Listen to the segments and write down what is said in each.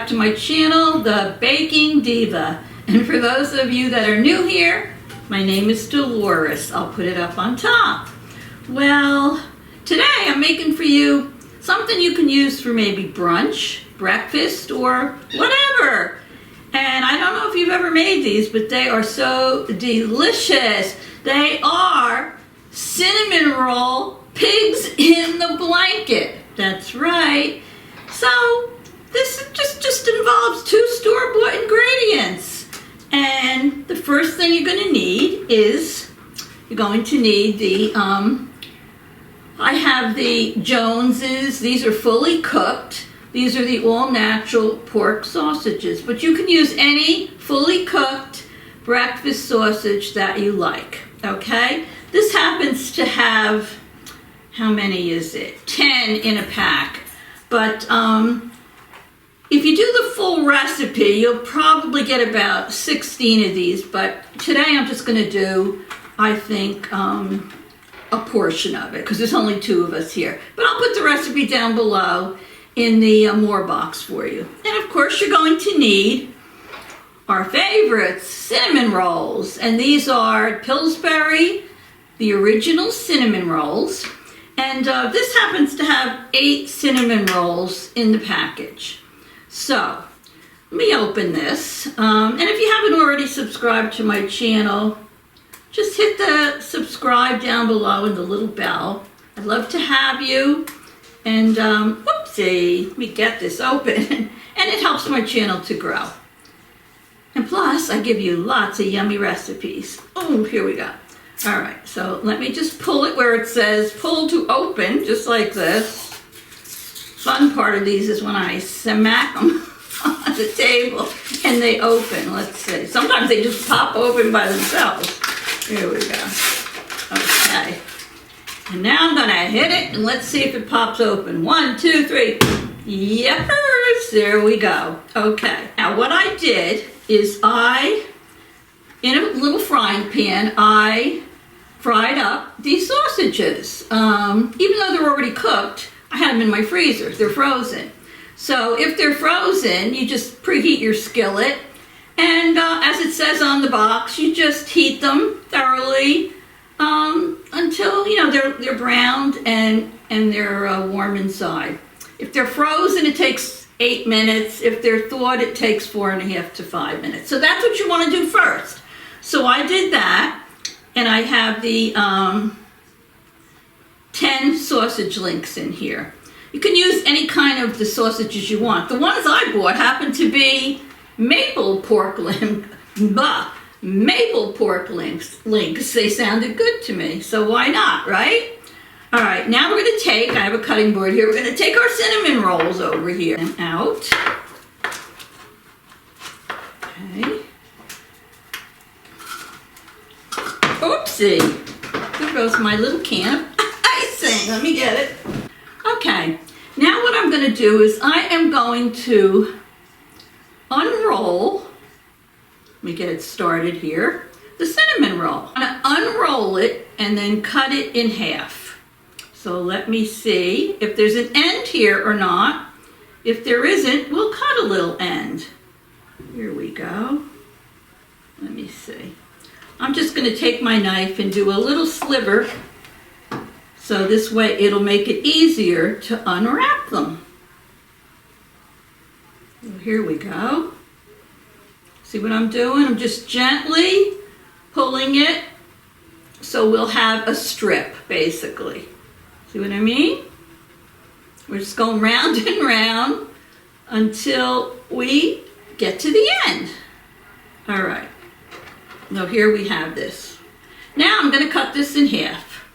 back to my channel, the Baking Diva. And for those of you that are new here, my name is Dolores. I'll put it up on top. Well, today I'm making for you something you can use for maybe brunch, breakfast, or whatever. And I don't know if you've ever made these, but they are so delicious. They are cinnamon roll pigs in the blanket. That's right. So this just involves 2 store-bought ingredients. And the first thing you're going to need is, you're going to need the, I have the Joneses. These are fully cooked. These are the all-natural pork sausages. But you can use any fully cooked breakfast sausage that you like, okay? This happens to have, how many is it? 10 in a pack. But if you do the full recipe, you'll probably get about 16 of these. But today I'm just going to do, I think, a portion of it, because there's only 2 of us here. But I'll put the recipe down below in the more box for you. And of course you're going to need our favorites, cinnamon rolls. And these are Pillsbury, the original cinnamon rolls. And this happens to have 8 cinnamon rolls in the package. So, let me open this. And if you haven't already subscribed to my channel, just hit the subscribe down below and the little bell. I'd love to have you. And, whoopsie, let me get this open. And it helps my channel to grow. And plus, I give you lots of yummy recipes. Oh, here we go. All right, so let me just pull it where it says pull to open, just like this. Fun part of these is when I smack them on the table and they open. Let's see. Sometimes they just pop open by themselves. Here we go. Okay. And now I'm going to hit it and let's see if it pops open. 1, 2, 3. Yepers. There we go. Okay. Now what I did is in a little frying pan, I fried up these sausages. Even though they're already cooked, I had them in my freezer. They're frozen. So if they're frozen, you just preheat your skillet. And as it says on the box, you just heat them thoroughly until, you know, they're browned and they're warm inside. If they're frozen, it takes 8 minutes. If they're thawed, it takes 4.5 to 5 minutes. So that's what you want to do first. So I did that, and I have the 10 sausage links in here. You can use any kind of the sausages you want. The ones I bought happen to be maple pork maple pork links. They sounded good to me, so why not, right? All right, now we're going to take, I have a cutting board here, we're going to take our cinnamon rolls over here and out. Okay. Oopsie. There goes my little can of icing. Let me get it. Okay, now what I'm going to do is I am going to unroll, let me get it started here, the cinnamon roll. I'm going to unroll it and then cut it in half. So let me see if there's an end here or not. If there isn't, we'll cut a little end. Here we go. Let me see. I'm just going to take my knife and do a little sliver, so this way it'll make it easier to unwrap them. So here we go. See what I'm doing? I'm just gently pulling it so we'll have a strip, basically. See what I mean? We're just going round and round until we get to the end. All right. Now here we have this. Now I'm going to cut this in half.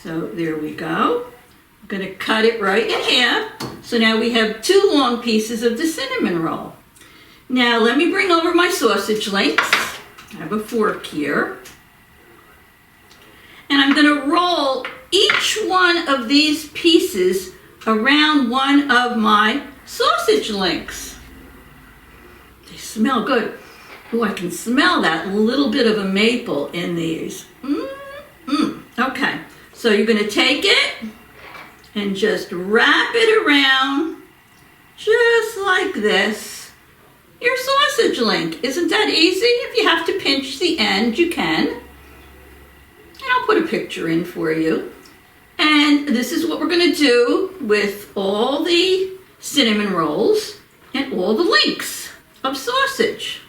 So there we go. I'm going to cut it right in half. So now we have 2 long pieces of the cinnamon roll. Now let me bring over my sausage links. I have a fork here. And I'm going to roll each one of these pieces around one of my sausage links. They smell good. Oh, I can smell that little bit of a maple in these. Okay, so you're going to take it and just wrap it around just like this, your sausage link. Isn't that easy? If you have to pinch the end, you can. And I'll put a picture in for you. And this is what we're going to do with all the cinnamon rolls and all the links of sausage.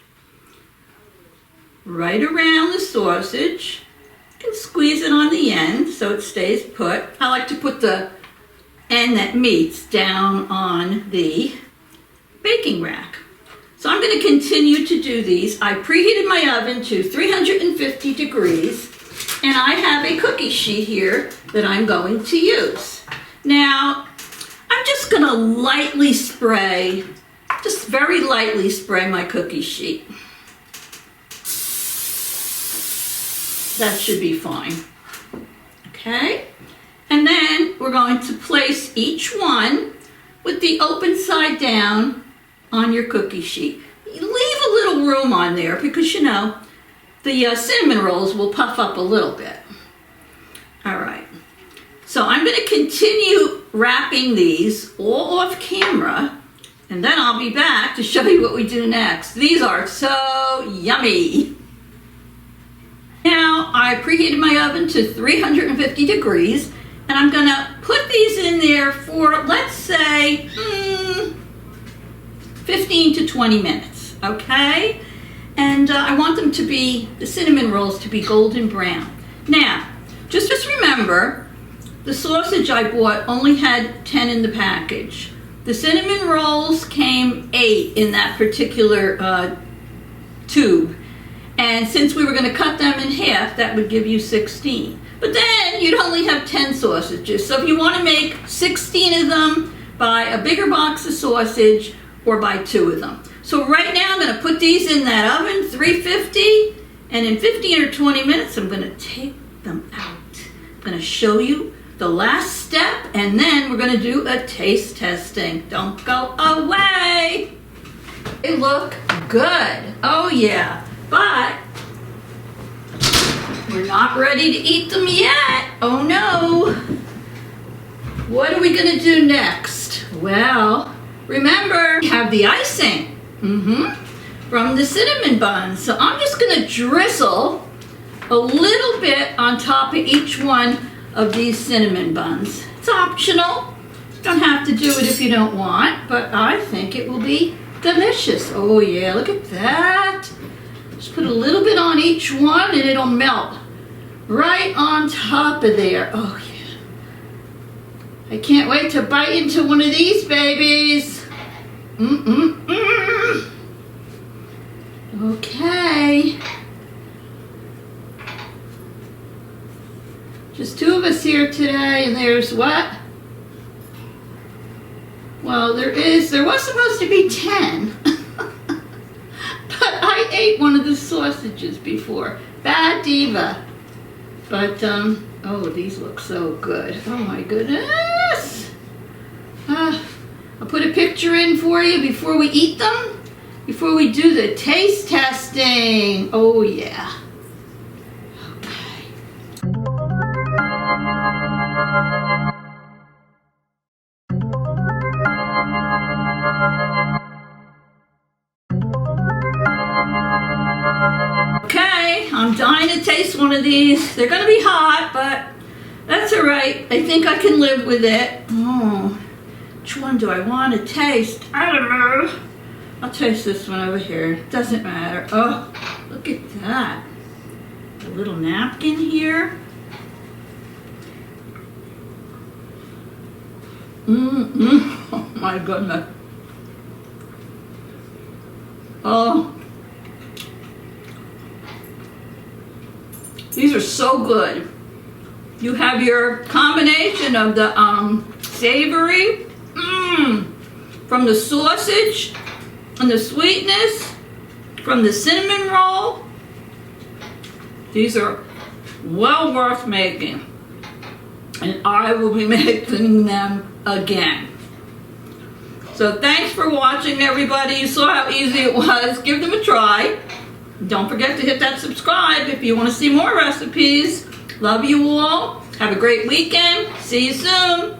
Right around the sausage. You can squeeze it on the end so it stays put. I like to put the end that meets down on the baking rack. So I'm going to continue to do these. I preheated my oven to 350 degrees, and I have a cookie sheet here that I'm going to use. Now, I'm just going to lightly spray, just very lightly spray my cookie sheet. That should be fine. Okay? And then we're going to place each one with the open side down on your cookie sheet. Leave a little room on there because, you know, the cinnamon rolls will puff up a little bit. All right. So I'm going to continue wrapping these all off camera, and then I'll be back to show you what we do next. These are so yummy. Now, I preheated my oven to 350 degrees, and I'm going to put these in there for, let's say, 15 to 20 minutes, okay? And I want them to be, the cinnamon rolls to be golden brown. Now, just remember, the sausage I bought only had 10 in the package. The cinnamon rolls came 8 in that particular tube. And since we were going to cut them in half, that would give you 16. But then you'd only have 10 sausages. So if you want to make 16 of them, buy a bigger box of sausage or buy 2 of them. So right now I'm going to put these in that oven, 350, and in 15 or 20 minutes I'm going to take them out. I'm going to show you the last step, and then we're going to do a taste testing. Don't go away. They look good. Oh yeah. But we're not ready to eat them yet. Oh no. What are we going to do next? Well, remember, we have the icing from the cinnamon buns. So I'm just going to drizzle a little bit on top of each one of these cinnamon buns. It's optional. You don't have to do it if you don't want, but I think it will be delicious. Oh yeah, look at that. Just put a little bit on each one and it'll melt right on top of there. Oh yeah. I can't wait to bite into one of these babies. Okay. Just 2 of us here today, and there's what? Well, there was supposed to be 10. But I ate one of the sausages before. Bad Diva. But, oh, these look so good. Oh my goodness. I'll put a picture in for you before we eat them. Before we do the taste testing. Oh yeah. Okay, I'm dying to taste one of these. They're gonna be hot, but that's all right. I think I can live with it. Oh, which one do I want to taste? I don't know. I'll taste this one over here. Doesn't matter. Oh, look at that. A little napkin here. Oh my goodness. Oh. These are so good. You have your combination of the savory, from the sausage, and the sweetness, from the cinnamon roll. These are well worth making. And I will be making them again. So thanks for watching, everybody. You saw how easy it was. Give them a try. Don't forget to hit that subscribe if you want to see more recipes. Love you all. Have a great weekend. See you soon.